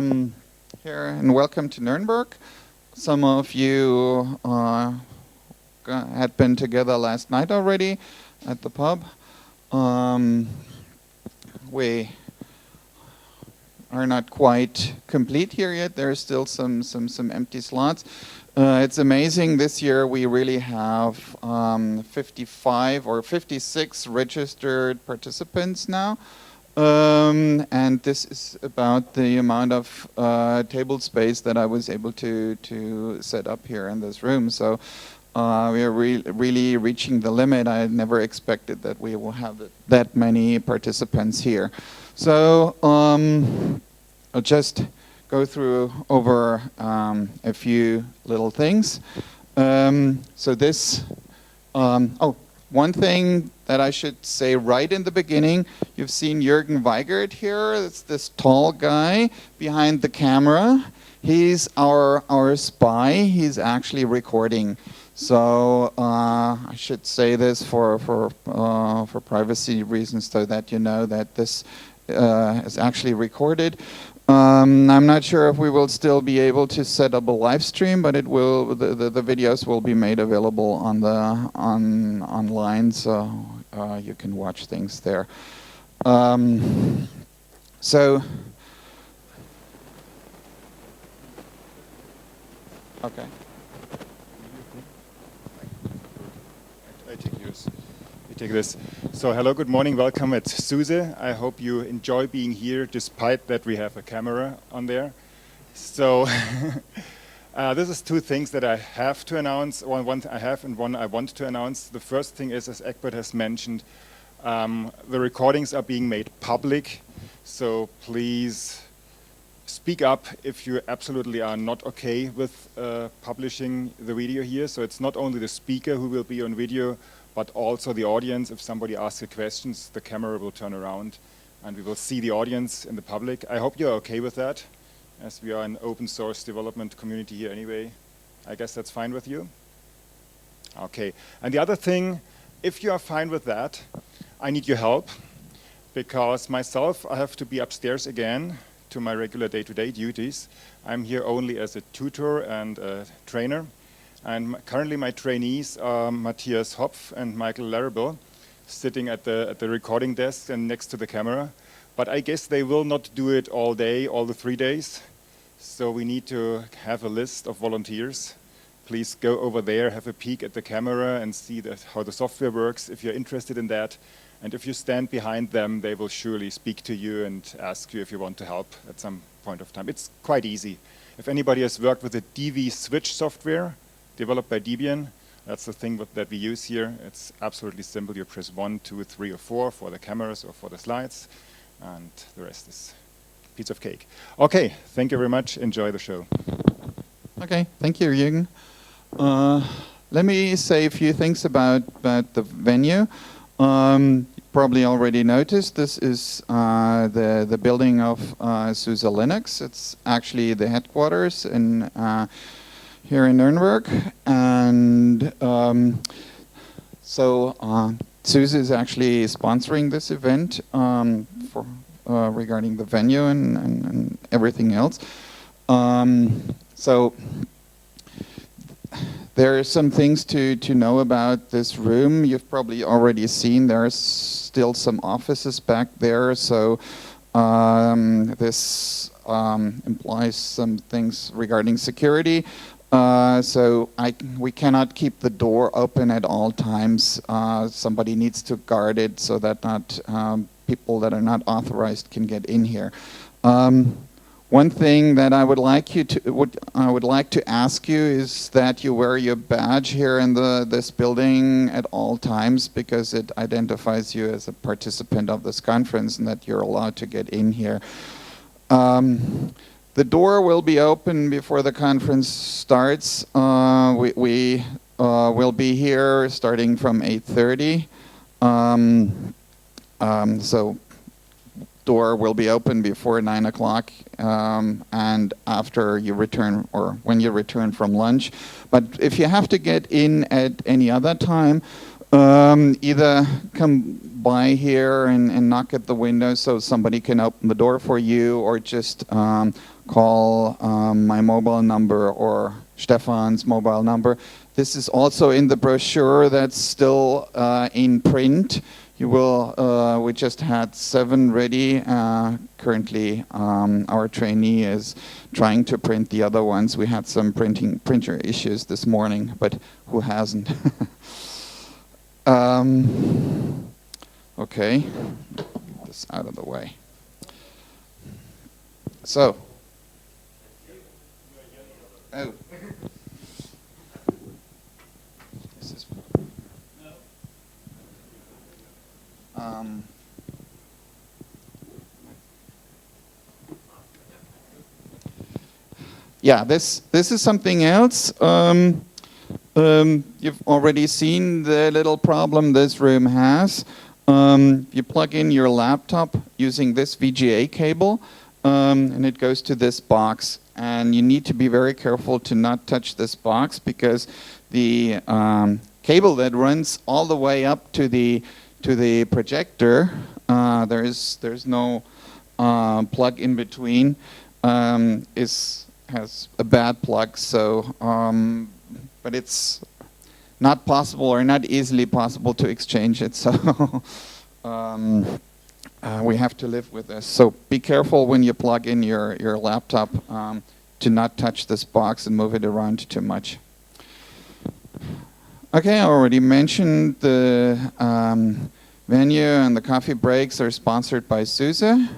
here and welcome to Nuremberg. Some of you had been together last night already at the pub. We are not quite complete here yet. There are still some empty slots. It's amazing. This year we really have 55 or 56 registered participants now. And this is about the amount of table space that I was able to set up here in this room. So we are really reaching the limit. I had never expected that we will have that many participants here. So I'll just go through over a few little things. So this, one thing that I should say right in the beginning, you've seen Jürgen Weigert here. It's this tall guy behind the camera. He's our spy. He's actually recording. So I should say this for privacy reasons, so that you know that this is actually recorded. I'm not sure if we will still be able to set up a live stream, but it will. The videos will be made available online, so you can watch things there. So, okay. I take yours. You take this. So hello, good morning, welcome at SUSE. I hope you enjoy being here despite that we have a camera on there. So this is two things that I have to announce. One I have and one I want to announce. The first thing is, as Egbert has mentioned, the recordings are being made public. So please speak up if you absolutely are not okay with publishing the video here. So it's not only the speaker who will be on video, but also the audience. If somebody asks you questions, the camera will turn around and we will see the audience in the public. I hope you're okay with that, as we are an open source development community here anyway. I guess that's fine with you? Okay, and the other thing, if you are fine with that, I need your help, because myself, I have to be upstairs again to my regular day-to-day duties. I'm here only as a tutor and a trainer. And currently my trainees are Matthias Hopf and Michael Larrabell, sitting at the recording desk and next to the camera. But I guess they will not do it all day, all the 3 days. So we need to have a list of volunteers. Please go over there, have a peek at the camera and see how the software works if you're interested in that. And if you stand behind them, they will surely speak to you and ask you if you want to help at some point of time. It's quite easy. If anybody has worked with the DV switch software, developed by Debian, that's the thing that we use here. It's absolutely simple. You press 1, 2, 3, or 4 for the cameras or for the slides, and the rest is a piece of cake. Okay, thank you very much. Enjoy the show. Okay, thank you, Jürgen. Let me say a few things about the venue. Probably already noticed this is the building of SUSE Linux. It's actually the headquarters in here in Nuremberg, and so SUSE is actually sponsoring this event for regarding the venue and everything else. So there are some things to know about this room. You've probably already seen there's still some offices back there, so this implies some things regarding security. So we cannot keep the door open at all times. Somebody needs to guard it so that not people that are not authorized can get in here. One thing that I would like to ask you is that you wear your badge here in this building at all times, because it identifies you as a participant of this conference and that you're allowed to get in here. The door will be open before the conference starts. We will be here starting from 8:30. So door will be open before 9 o'clock and after you return, or when you return from lunch. But if you have to get in at any other time, either come by here and knock at the window so somebody can open the door for you, or just call my mobile number or Stefan's mobile number. This is also in the brochure that's still in print. You will. We just had 7 ready. Currently, our trainee is trying to print the other ones. We had some printer issues this morning, but who hasn't? Okay, get this out of the way. So. Oh. This is. Yeah, this is something else. You've already seen the little problem this room has. You plug in your laptop using this VGA cable, and it goes to this box. And you need to be very careful to not touch this box, because the cable that runs all the way up to the projector, there's no plug in between, has a bad plug. So, but it's not possible or not easily possible to exchange it. So we have to live with this. So be careful when you plug in your laptop to not touch this box and move it around too much. Okay, I already mentioned the venue and the coffee breaks are sponsored by SUSE.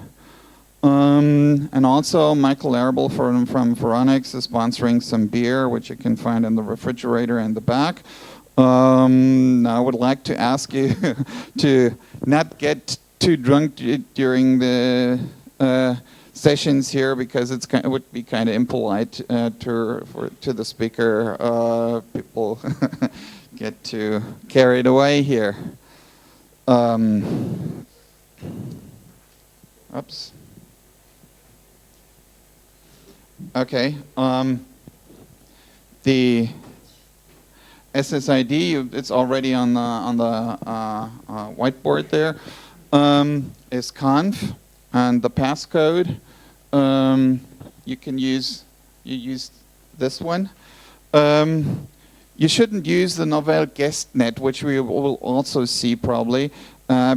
And also Michael Arable from Veronix is sponsoring some beer, which you can find in the refrigerator in the back. I would like to ask you to not get too drunk during the sessions here, because it would be kind of impolite to the speaker. People get too carried away here. Oops. Okay. The SSID, it's already on the whiteboard there. Is conf, and the passcode. You use this one. You shouldn't use the Novell GuestNet, which we will also see probably,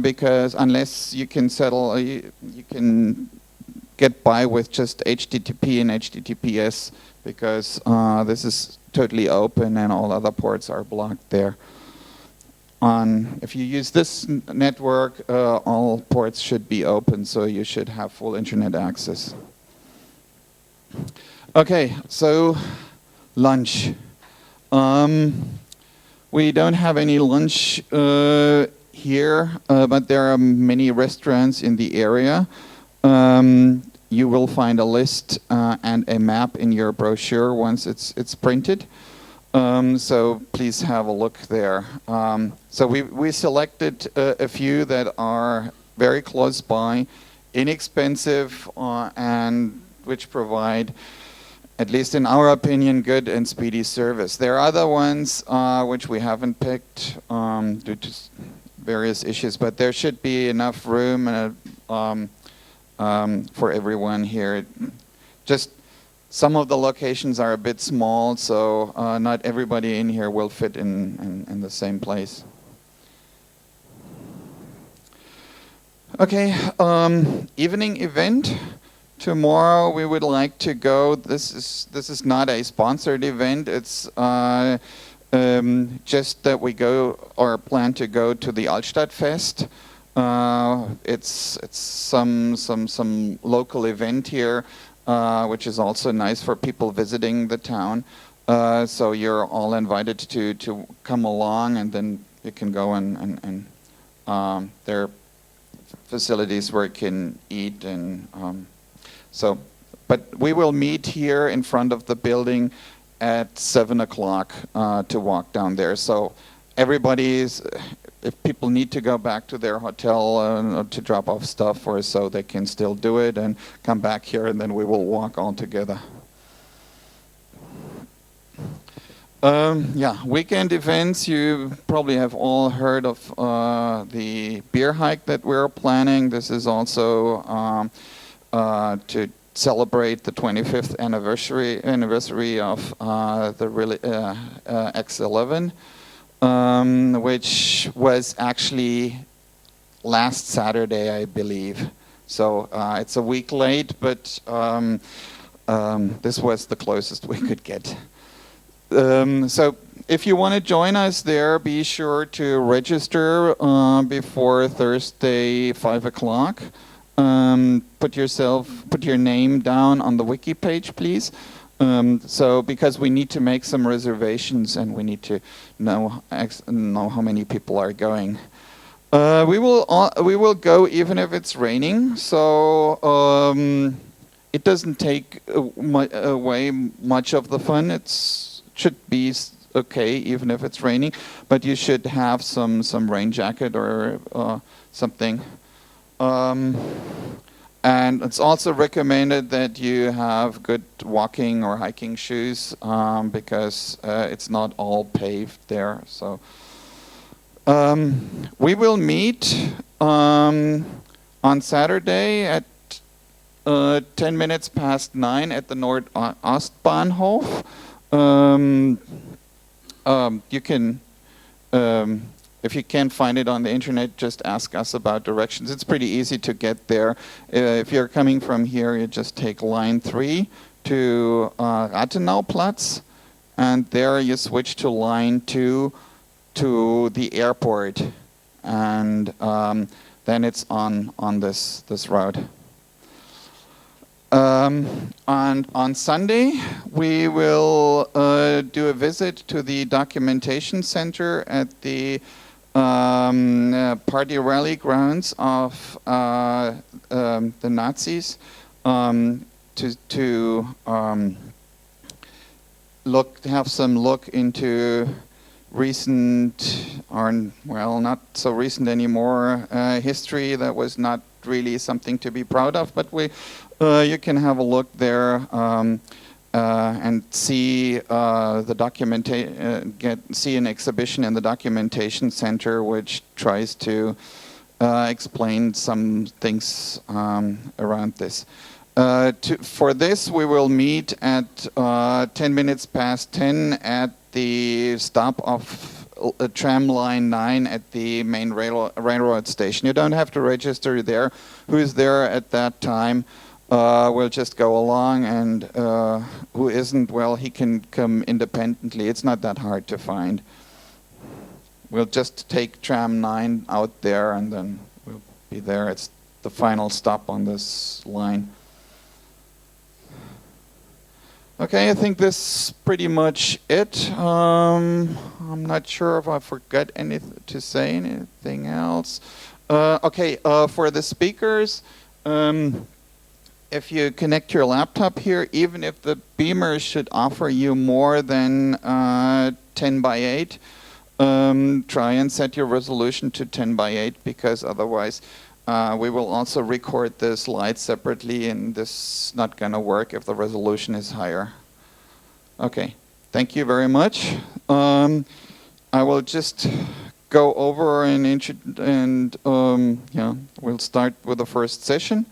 because unless you can settle, you can get by with just HTTP and HTTPS, because this is totally open and all other ports are blocked there. If you use this network, all ports should be open, so you should have full internet access. Okay, so lunch. We don't have any lunch here, but there are many restaurants in the area. You will find a list and a map in your brochure once it's printed. So please have a look there. So we selected a few that are very close by, inexpensive, and which provide, at least in our opinion, good and speedy service. There are other ones which we haven't picked due to various issues, but there should be enough room for everyone here. Just some of the locations are a bit small, so not everybody in here will fit in the same place. Okay, evening event. Tomorrow we would like to go. This is not a sponsored event. It's just that we go or plan to go to the Altstadtfest. It's some local event here, which is also nice for people visiting the town. So you're all invited to come along, and then you can go and there are facilities where you can eat and so. But we will meet here in front of the building at 7 o'clock to walk down there. So everybody's. If people need to go back to their hotel to drop off stuff or so, they can still do it and come back here, and then we will walk all together. Yeah, weekend events. You probably have all heard of the beer hike that we're planning. This is also to celebrate the 25th anniversary of the X11, which was actually last Saturday, I believe. So it's a week late, but this was the closest we could get. So if you want to join us there, be sure to register before Thursday, 5 o'clock. Put your name down on the wiki page, please. So because we need to make some reservations and we need to know how many people are going. We will go even if it's raining. So it doesn't take away much of the fun. Should be okay even if it's raining, but you should have some rain jacket or something. And it's also recommended that you have good walking or hiking shoes because it's not all paved there. So we will meet on Saturday at 10 minutes past 9 at the Nordostbahnhof. You can, if you can't find it on the internet, just ask us about directions. It's pretty easy to get there. If you're coming from here, you just take line 3 to Rathenauplatz, and there you switch to line 2 to the airport, and then it's on this route. On Sunday, we will do a visit to the documentation center at the party rally grounds of the Nazis to have some look into recent, or well, not so recent anymore, history that was not really something to be proud of, but you can have a look there and see the see an exhibition in the documentation center, which tries to explain some things around this. For this, we will meet at 10 minutes past 10 at the stop of tram line 9 at the main railroad station. You don't have to register there. Who's there at that time will just go along, and who isn't, well, he can come independently. It's not that hard to find. We'll just take tram 9 out there, and then we'll be there. It's the final stop on this line. Okay, I think this is pretty much it. I'm not sure if I forgot anything else. Okay, for the speakers, if you connect your laptop here, even if the beamer should offer you more than 10 by 8, try and set your resolution to 10 by 8, because otherwise we will also record the slides separately, and this is not going to work if the resolution is higher. Okay, thank you very much. I will just go over and we'll start with the first session.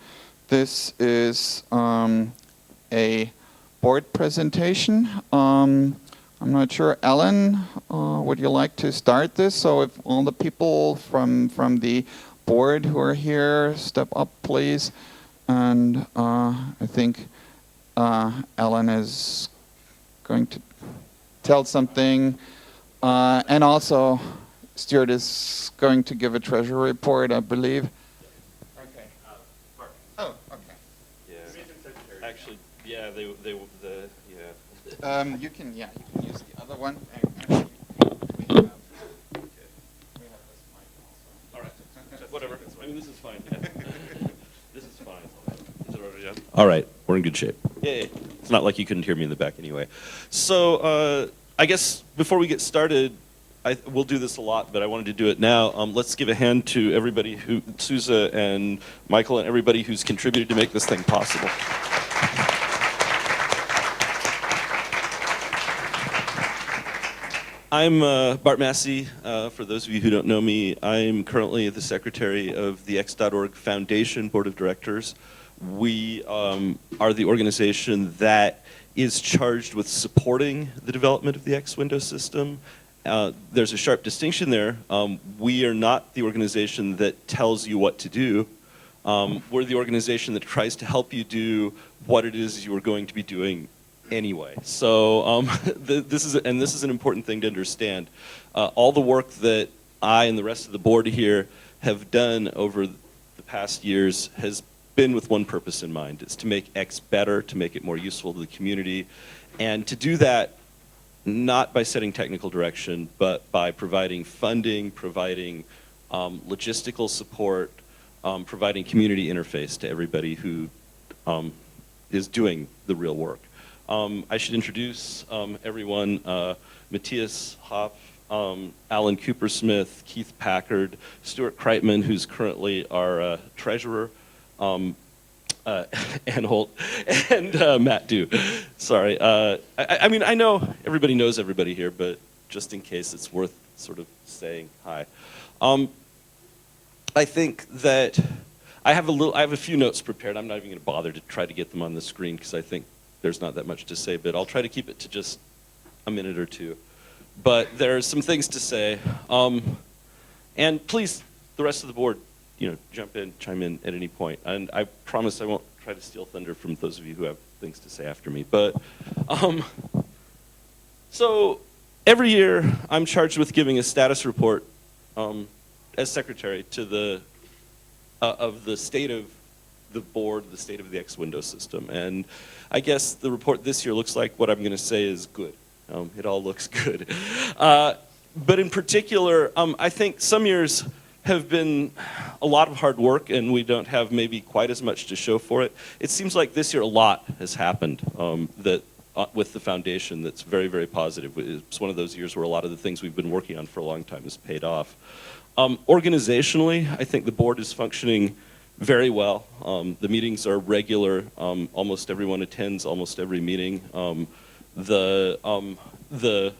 This is a board presentation. I'm not sure, Alan, would you like to start this? So if all the people from the board who are here step up, please. And I think Alan is going to tell something. And also, Stuart is going to give a treasury report, I believe. Okay. Oh, okay. Yeah. Actually, yeah, you can use the other one. Whatever. I mean, this is fine. Yeah. This is fine. Is it already done? All right, we're in good shape. Yay. It's not like you couldn't hear me in the back anyway. So I guess before we get started, we'll do this a lot, but I wanted to do it now. Let's give a hand to everybody Susa and Michael and everybody who's contributed to make this thing possible. I'm Bart Massey. For those of you who don't know me, I'm currently the secretary of the X.org Foundation Board of Directors. We are the organization that is charged with supporting the development of the X window system. There's a sharp distinction there. We are not the organization that tells you what to do. We're the organization that tries to help you do what it is you are going to be doing anyway. So this is an important thing to understand. All the work that I and the rest of the board here have done over the past years has been with one purpose in mind. It's to make X better, to make it more useful to the community, and to do that not by setting technical direction, but by providing funding, providing logistical support, providing community interface to everybody who is doing the real work. I should introduce everyone, Matthias Hoff, Alan Coopersmith, Keith Packard, Stuart Kreitman, who's currently our treasurer, Ann Holt, and Matt Dew. Sorry. I mean, I know everybody knows everybody here, but just in case, it's worth sort of saying hi. I think that I have a few notes prepared. I'm not even going to bother to try to get them on the screen because I think there's not that much to say, but I'll try to keep it to just a minute or two. But there's some things to say. And please, the rest of the board, jump in, chime in at any point. And I promise I won't try to steal thunder from those of you who have things to say after me. But so every year I'm charged with giving a status report as secretary to of the state of the board, the state of the X window system. And I guess the report this year looks like what I'm going to say is good. It all looks good. But in particular, I think some years have been a lot of hard work and we don't have maybe quite as much to show for it. It seems like this year a lot has happened with the foundation that's very, very positive. It's one of those years where a lot of the things we've been working on for a long time has paid off. Organizationally, I think the board is functioning very well. The meetings are regular. Almost everyone attends almost every meeting. The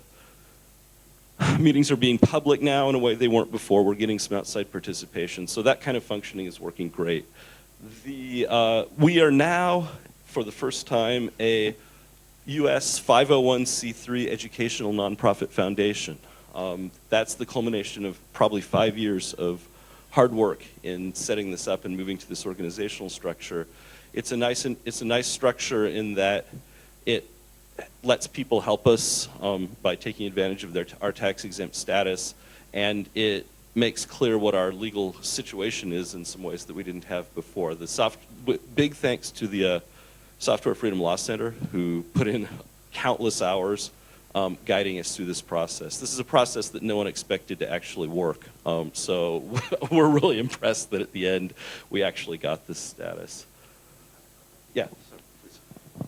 meetings are being public now in a way they weren't before. We're getting some outside participation. So that kind of functioning is working great. We are now, for the first time, a US 501c3 educational nonprofit foundation. That's the culmination of probably 5 years of hard work in setting this up and moving to this organizational structure. It's a nice structure in that it lets people help us by taking advantage of our tax-exempt status, and it makes clear what our legal situation is in some ways that we didn't have before. Big thanks to the Software Freedom Law Center, who put in countless hours guiding us through this process. This is a process that no one expected to actually work. So we're really impressed that at the end we actually got this status. Yeah.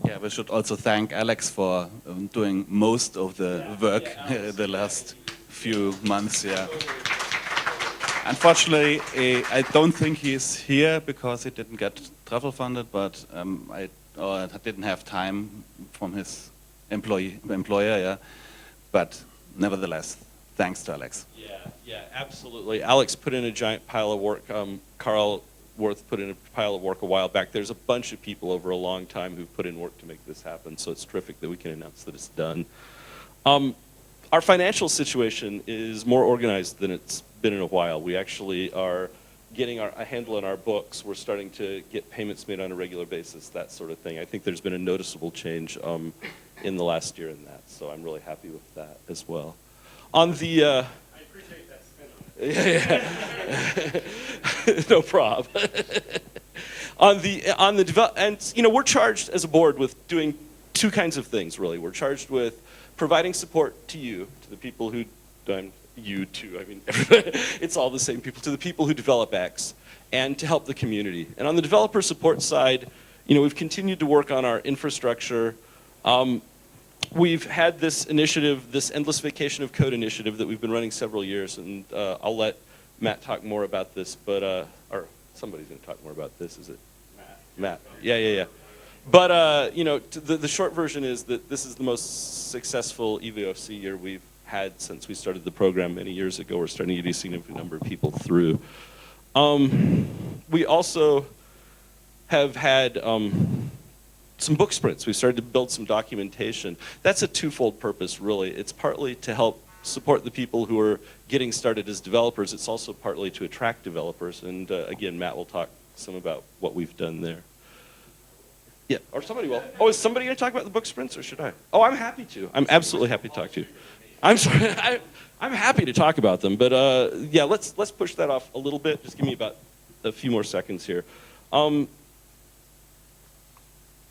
Yeah, we should also thank Alex for doing most of the work the last few months. Yeah. Unfortunately, I don't think he's here because he didn't get travel funded, but I didn't have time from his employer. Yeah, but nevertheless, thanks to Alex. Yeah, absolutely. Alex put in a giant pile of work. Carl Worth put in a pile of work a while back. There's a bunch of people over a long time who've put in work to make this happen, so it's terrific that we can announce that it's done. Our financial situation is more organized than it's been in a while. We actually are getting a handle on our books. We're starting to get payments made on a regular basis, that sort of thing. I think there's been a noticeable change in the last year in that, so I'm really happy with that as well. On the I appreciate that spin on it. Yeah. No problem. on the we're charged as a board with doing two kinds of things, really. We're charged with providing support to you, to the people who, you too, I mean, it's all the same people, to the people who develop X, and to help the community. And on the developer support side, we've continued to work on our infrastructure. We've had this initiative, this Endless Vacation of Code initiative that we've been running several years, and I'll let Matt talk more about this, but, or somebody's going to talk more about this, is it? Matt. Yeah. But, the short version is that this is the most successful EVOC year we've had since we started the program many years ago. We're starting to get a significant number of people through. We also have had some book sprints. We've started to build some documentation. That's a twofold purpose, really. It's partly to help support the people who are getting started as developers. It's also partly to attract developers. And again, Matt will talk some about what we've done there. Yeah, or somebody will. Oh, is somebody going to talk about the book sprints, or should I? Oh, I'm happy to. I'm absolutely happy to talk to you. I'm sorry. I'm happy to talk about them, but yeah, let's push that off a little bit. Just give me about a few more seconds here.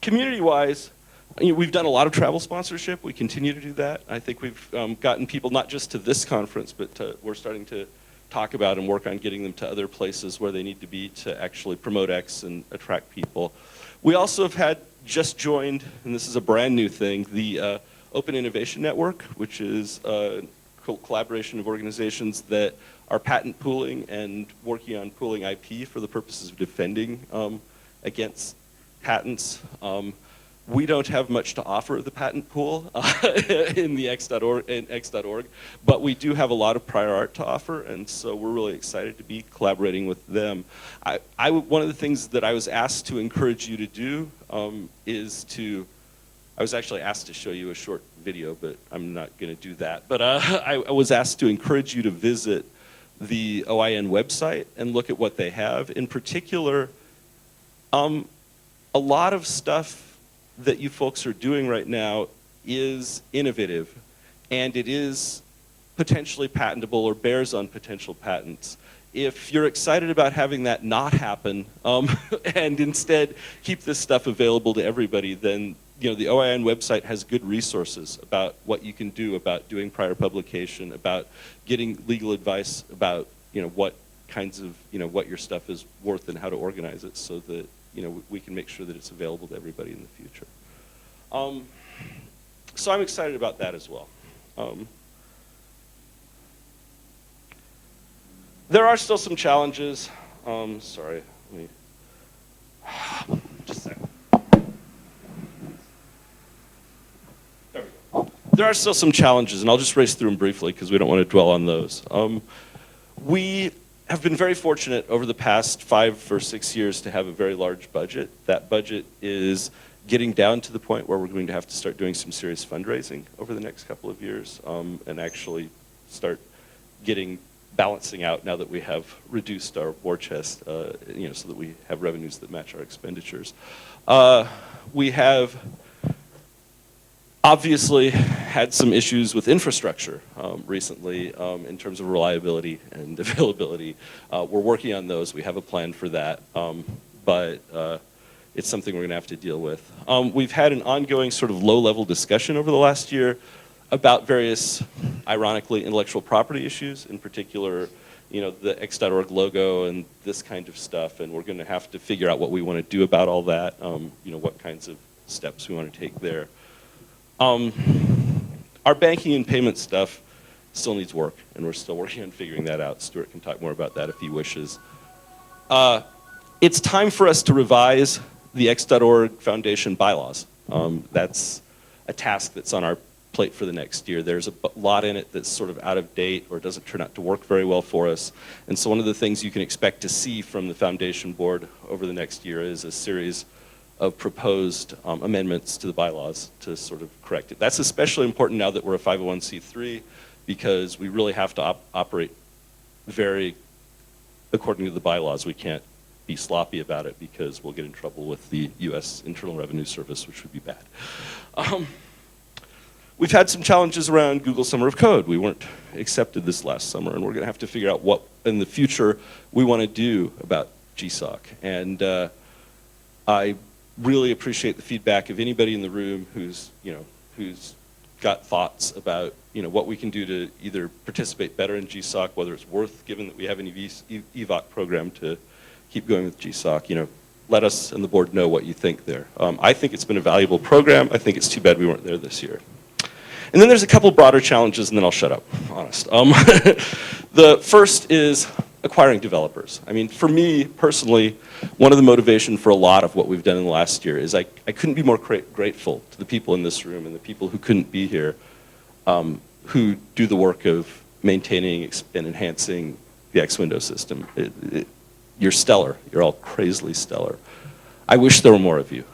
Community-wise, we've done a lot of travel sponsorship. We continue to do that. I think we've gotten people not just to this conference, but we're starting to talk about and work on getting them to other places where they need to be to actually promote X and attract people. We also have had just joined, and this is a brand new thing, the Open Innovation Network, which is a collaboration of organizations that are patent pooling and working on pooling IP for the purposes of defending against patents. We don't have much to offer the patent pool in the X.org, but we do have a lot of prior art to offer, and so we're really excited to be collaborating with them. One of the things that I was asked to encourage you to do I was actually asked to show you a short video, but I'm not going to do that. But I was asked to encourage you to visit the OIN website and look at what they have. In particular, a lot of stuff that you folks are doing right now is innovative, and it is potentially patentable or bears on potential patents. If you're excited about having that not happen and instead keep this stuff available to everybody, then the OIN website has good resources about what you can do about doing prior publication, about getting legal advice about what kinds of what your stuff is worth and how to organize it so that we can make sure that it's available to everybody in the future. So I'm excited about that as well. There are still some challenges. Sorry, let me just a second. There we go. There are still some challenges, and I'll just race through them briefly because we don't want to dwell on those. We have been very fortunate over the past 5 or 6 years to have a very large budget. That budget is getting down to the point where we're going to have to start doing some serious fundraising over the next couple of years and actually start balancing out now that we have reduced our war chest, so that we have revenues that match our expenditures. We have obviously had some issues with infrastructure recently in terms of reliability and availability. We're working on those. We have a plan for that, but it's something we're going to have to deal with. We've had an ongoing sort of low-level discussion over the last year about various, ironically, intellectual property issues, in particular, the X.org logo and this kind of stuff, and we're going to have to figure out what we want to do about all that, what kinds of steps we want to take there. Our banking and payment stuff still needs work, and we're still working on figuring that out. Stuart can talk more about that if he wishes. It's time for us to revise the X.org Foundation bylaws. That's a task that's on our plate for the next year. There's a lot in it that's sort of out of date or doesn't turn out to work very well for us. And so one of the things you can expect to see from the Foundation Board over the next year is a series of proposed amendments to the bylaws to sort of correct it. That's especially important now that we're a 501c3 because we really have to operate very according to the bylaws. We can't be sloppy about it because we'll get in trouble with the U.S. Internal Revenue Service, which would be bad. We've had some challenges around Google Summer of Code. We weren't accepted this last summer, and we're going to have to figure out what in the future we want to do about GSOC. And I really appreciate the feedback of anybody in the room who's got thoughts about what we can do to either participate better in GSOC, whether it's worth, given that we have an EVOC program, to keep going with GSOC. Let us and the board know what you think there. I think it's been a valuable program. I think it's too bad we weren't there this year. And then there's a couple broader challenges, and then I'll shut up, honest. The first is acquiring developers. I mean, for me personally, one of the motivation for a lot of what we've done in the last year is I couldn't be more grateful to the people in this room and the people who couldn't be here who do the work of maintaining and enhancing the X Window system. You're stellar. You're all crazily stellar. I wish there were more of you.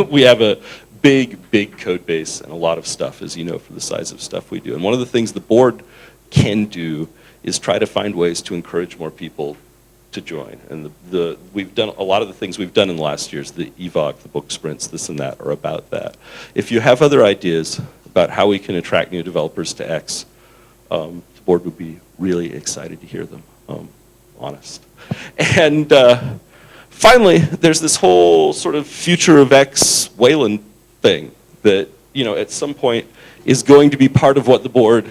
We have a big code base and a lot of stuff, as you know, for the size of stuff we do. And one of the things the board can do is try to find ways to encourage more people to join. And we've done a lot of the things we've done in the last years, the EVOC, the book sprints, this and that, are about that. If you have other ideas about how we can attract new developers to X, the board would be really excited to hear them, honest. And finally, there's this whole sort of future of X Wayland thing that, you know, at some point is going to be part of what the board,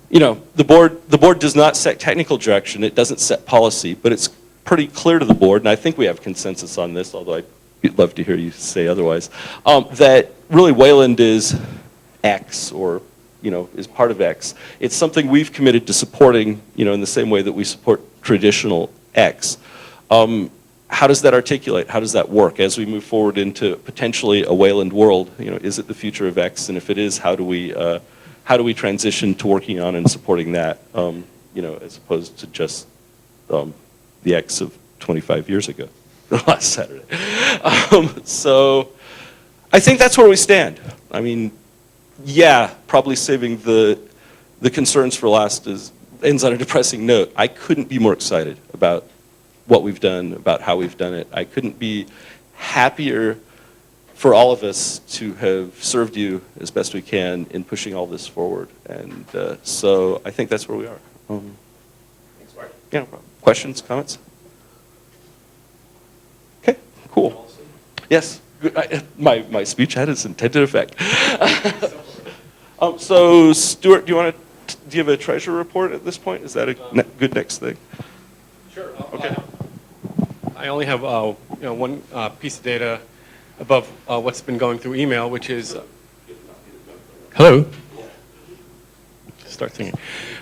you know, the board does not set technical direction, it doesn't set policy, but it's pretty clear to the board, and I think we have consensus on this, although I'd love to hear you say otherwise, that really Wayland is X, or, you know, is part of X. It's something we've committed to supporting, you know, in the same way that we support traditional X. How does that articulate? How does that work as we move forward into potentially a Wayland world? You know, is it the future of X? And if it is, how do we transition to working on and supporting that? You know, as opposed to just the X of 25 years ago, last Saturday. So I think that's where we stand. I mean, yeah, probably saving the concerns for last ends on a depressing note. I couldn't be more excited about what we've done, about how we've done it. I couldn't be happier for all of us to have served you as best we can in pushing all this forward. And so I think that's where we are. Thanks, Mark. Yeah, no problem. Questions, comments? Okay, cool. Yes, my speech had its intended effect. So Stuart, do you have a treasurer report at this point? Is that a good next thing? Sure. Okay. I only have one piece of data above what's been going through email, which is hello. Start singing.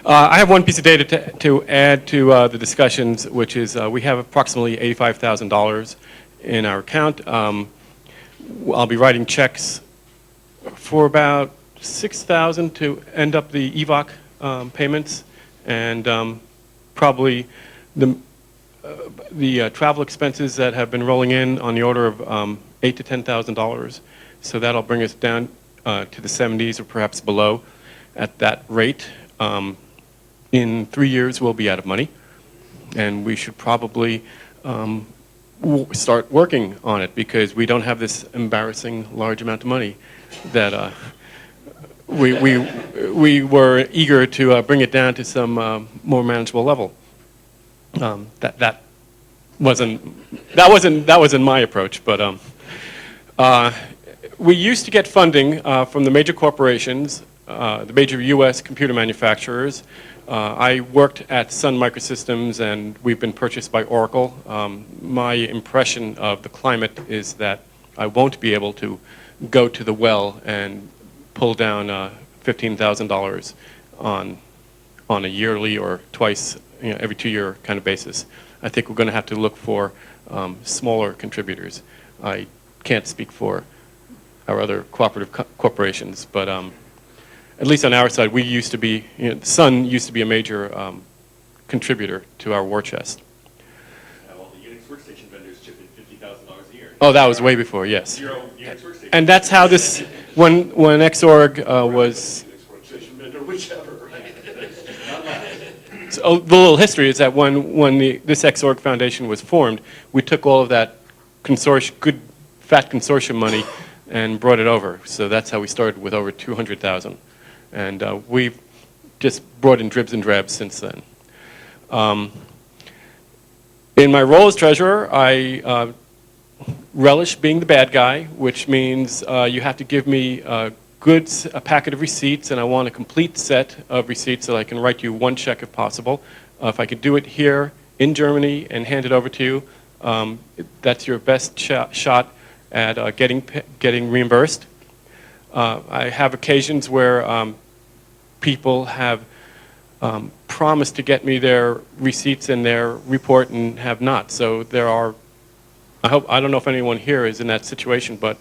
I have one piece of data to add to the discussions, which is we have approximately $85,000 in our account. I'll be writing checks for about $6,000 to end up the EVOC payments, and probably the travel expenses that have been rolling in on the order of $8,000 to $10,000. So that'll bring us down to the 70s or perhaps below at that rate. In 3 years, we'll be out of money, and we should probably start working on it because we don't have this embarrassing large amount of money that we were eager to bring it down to some more manageable level. That wasn't my approach, but we used to get funding from the major corporations, the major U.S. computer manufacturers. I worked at Sun Microsystems, and we've been purchased by Oracle. My impression of the climate is that I won't be able to go to the well and pull down $15,000 on a yearly or twice, every 2-year kind of basis. I think we're going to have to look for smaller contributors. I can't speak for our other cooperative corporations, but at least on our side, we used to be, Sun used to be a major contributor to our war chest. Now all the Unix workstation vendors chip in $50,000 a year. Oh, that was way before, yes. 0 Unix workstation. And that's how this, when Xorg was... Unix workstation vendor, whichever, right? So the little history is that when this Xorg Foundation was formed, we took all of that good fat consortium money and brought it over. So that's how we started with over 200,000. And we've just brought in dribs and drabs since then. In my role as treasurer, I relish being the bad guy, which means you have to give me a packet of receipts, and I want a complete set of receipts so I can write you one check if possible. If I could do it here in Germany and hand it over to you, that's your best shot at getting reimbursed. I have occasions where people have promised to get me their receipts and their report and have not. So there are, I don't know if anyone here is in that situation, but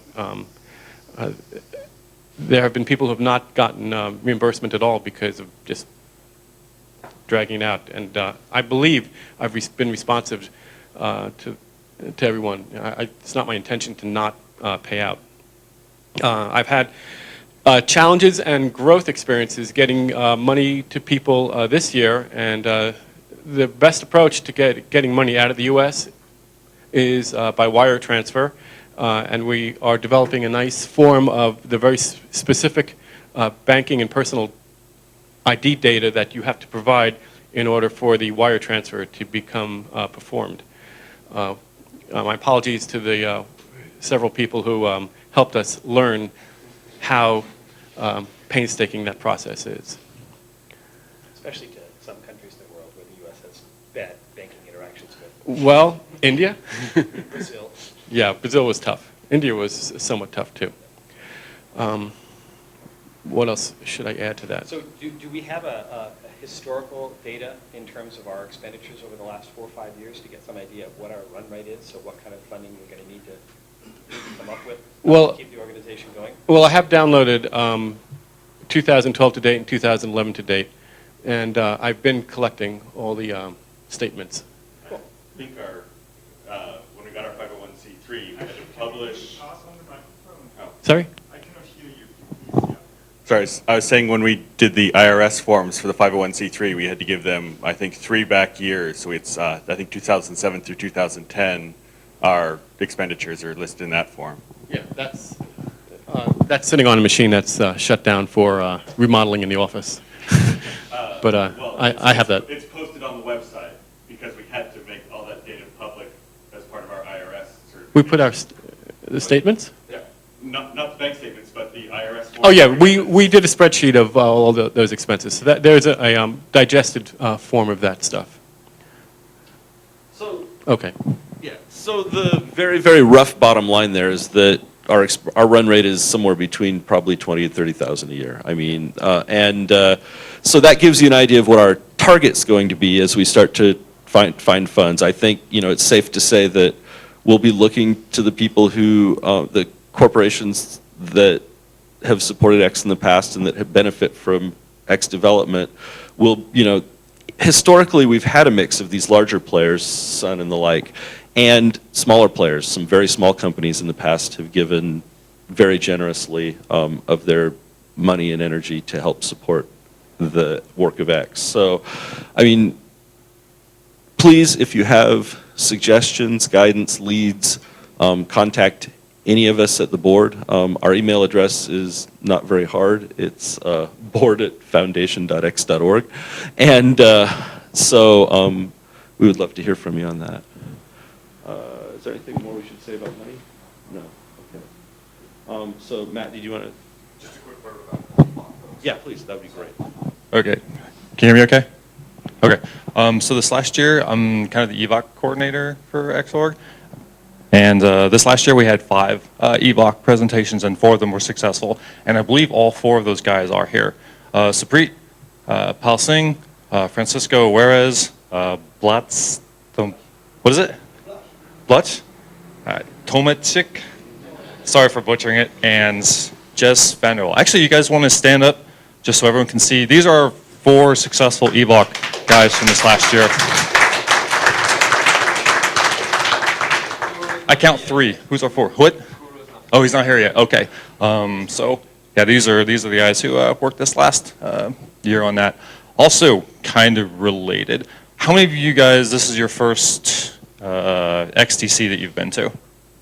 there have been people who have not gotten reimbursement at all because of just dragging it out. And I believe I've been responsive to to everyone. It's not my intention to not pay out. I've had challenges and growth experiences getting money to people this year, and the best approach to getting money out of the U.S. is by wire transfer, and we are developing a nice form of the very specific banking and personal ID data that you have to provide in order for the wire transfer to become performed. My apologies to the several people who helped us learn how painstaking that process is. Especially to some countries in the world where the U.S. has bad banking interactions with. Well, India? Brazil. Yeah, Brazil was tough. India was somewhat tough too. What else should I add to that? So do we have a historical data in terms of our expenditures over the last 4 or 5 years to get some idea of what our run rate is? So what kind of funding we're going to need to come up with to keep the organization going? Well, I have downloaded 2012 to date and 2011 to date, and I've been collecting all the statements. Cool. I think when we got our 501c3, we had to publish. Sorry? I cannot hear you. Sorry, I was saying when we did the IRS forms for the 501c3, we had to give them, I think, 3 back years. So it's, I think, 2007 through 2010. Our expenditures are listed in that form. Yeah, that's sitting on a machine that's shut down for remodeling in the office. But Well, I have that. It's posted on the website because we had to make all that data public as part of our IRS certification. We put our the statements? Yeah, not the bank statements, but the IRS form. Oh yeah, we did a spreadsheet of all those expenses. So there's a digested form of that stuff. So, Okay. yeah, so the very, very rough bottom line there is that our run rate is somewhere between probably 20 and 30,000 a year. I mean, so that gives you an idea of what our target's going to be as we start to find funds. I think, it's safe to say that we'll be looking to the people who, the corporations that have supported X in the past and that have benefit from X development will, historically we've had a mix of these larger players, Sun and the like, and smaller players. Some very small companies in the past have given very generously of their money and energy to help support the work of X. So, I mean, please, if you have suggestions, guidance, leads, contact any of us at the board. Our email address is not very hard. It's board@foundation.x.org. And so we would love to hear from you on that. Is there anything more we should say about money? No. Okay. So Matt, did you want to? Just a quick word about. Yeah, please. That would be great. Okay. Can you hear me okay? Okay. So this last year, I'm kind of the EVOC coordinator for Xorg. And this last year, we had 5 EVOC presentations, and 4 of them were successful. And I believe all 4 of those guys are here. Saprit, Pal Singh, Francisco Juarez, Blatz, what is it? Blatch? Tomachik, sorry for butchering it, and Jess Vanderwall. Actually, you guys want to stand up just so everyone can see? These are 4 successful EVOC guys from this last year. I count 3. Who's our 4? What? Oh, he's not here yet. Okay. So yeah, these are the guys who worked this last year on that. Also, kind of related. How many of you guys? This is your first XDC that you've been to?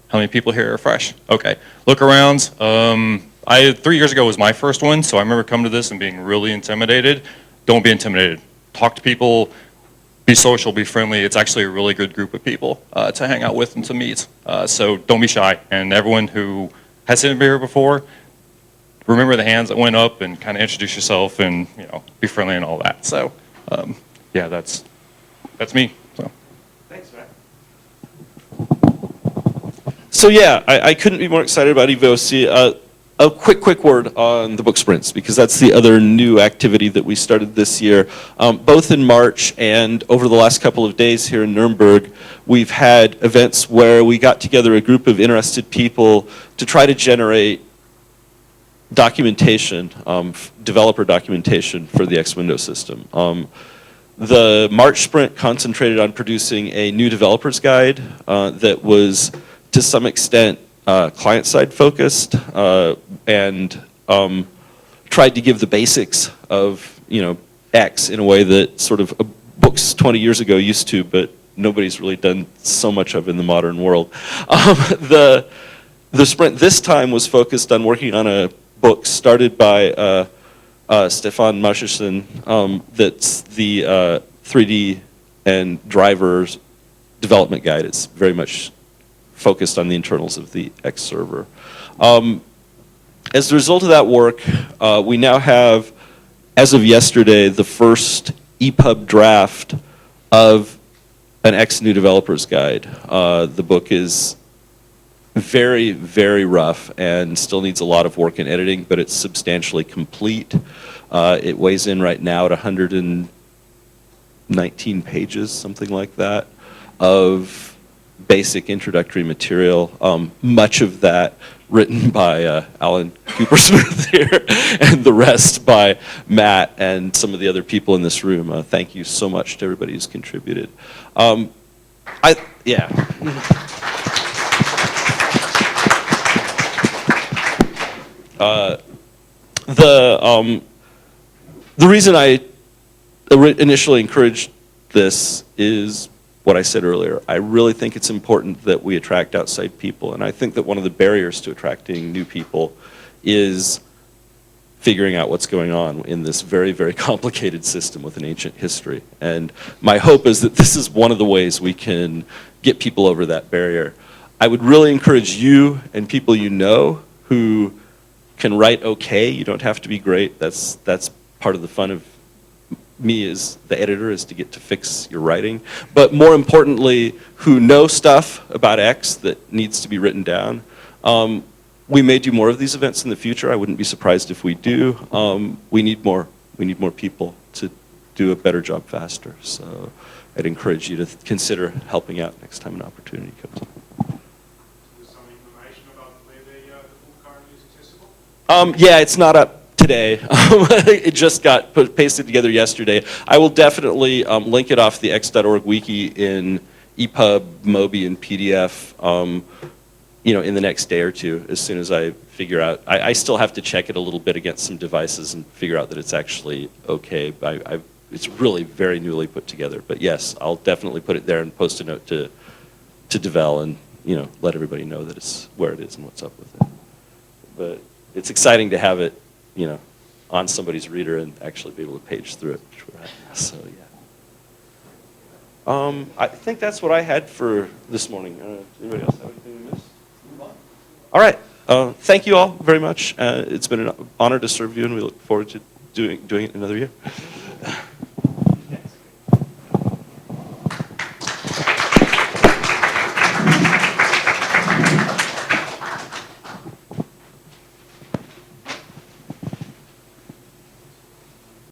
How many people here are fresh? Okay. Look around. 3 years ago was my first one, so I remember coming to this and being really intimidated. Don't be intimidated. Talk to people. Be social, be friendly. It's actually a really good group of people to hang out with and to meet. So don't be shy. And everyone who hasn't been here before, remember the hands that went up and kind of introduce yourself and be friendly and all that. So yeah, that's me. So. Thanks, Matt. So yeah, I couldn't be more excited about EVOC. A quick word on the book sprints, because that's the other new activity that we started this year. Both in March and over the last couple of days here in Nuremberg, we've had events where we got together a group of interested people to try to generate documentation, developer documentation for the X Window system. The March sprint concentrated on producing a new developer's guide that was, to some extent, client-side focused and tried to give the basics of X in a way that sort of books 20 years ago used to, but nobody's really done so much of in the modern world. The sprint this time was focused on working on a book started by Stefan Mascherson that's the 3D and drivers development guide. It's very much focused on the internals of the X server. As a result of that work, we now have, as of yesterday, the first EPUB draft of an X new developer's guide. The book is very, very rough and still needs a lot of work in editing, but it's substantially complete. It weighs in right now at 119 pages, something like that, of basic introductory material, much of that written by Alan Cooper-Smith here, and the rest by Matt and some of the other people in this room. Thank you so much to everybody who's contributed. The reason I initially encouraged this is what I said earlier. I really think it's important that we attract outside people, and I think that one of the barriers to attracting new people is figuring out what's going on in this very, very complicated system with an ancient history. And my hope is that this is one of the ways we can get people over that barrier. I would really encourage you and people you know who can write okay. You don't have to be great. That's part of the fun of me as the editor, is to get to fix your writing. But more importantly, who know stuff about X that needs to be written down. We may do more of these events in the future. I wouldn't be surprised if we do. We need more people to do a better job faster. So I'd encourage you to consider helping out next time an opportunity comes up. Some information about where the book currently is accessible? Yeah, it's not up today. It just got pasted together yesterday. I will definitely link it off the x.org wiki in EPUB, MOBI, and PDF in the next day or two, as soon as I figure out. I still have to check it a little bit against some devices and figure out that it's actually okay. It's really very newly put together. But yes, I'll definitely put it there and post a note to Devel and let everybody know that it's where it is and what's up with it. But it's exciting to have it on somebody's reader and actually be able to page through it. So yeah. I think that's what I had for this morning. Does anybody else have anything to miss? All right. Thank you all very much. It's been an honor to serve you, and we look forward to doing it another year.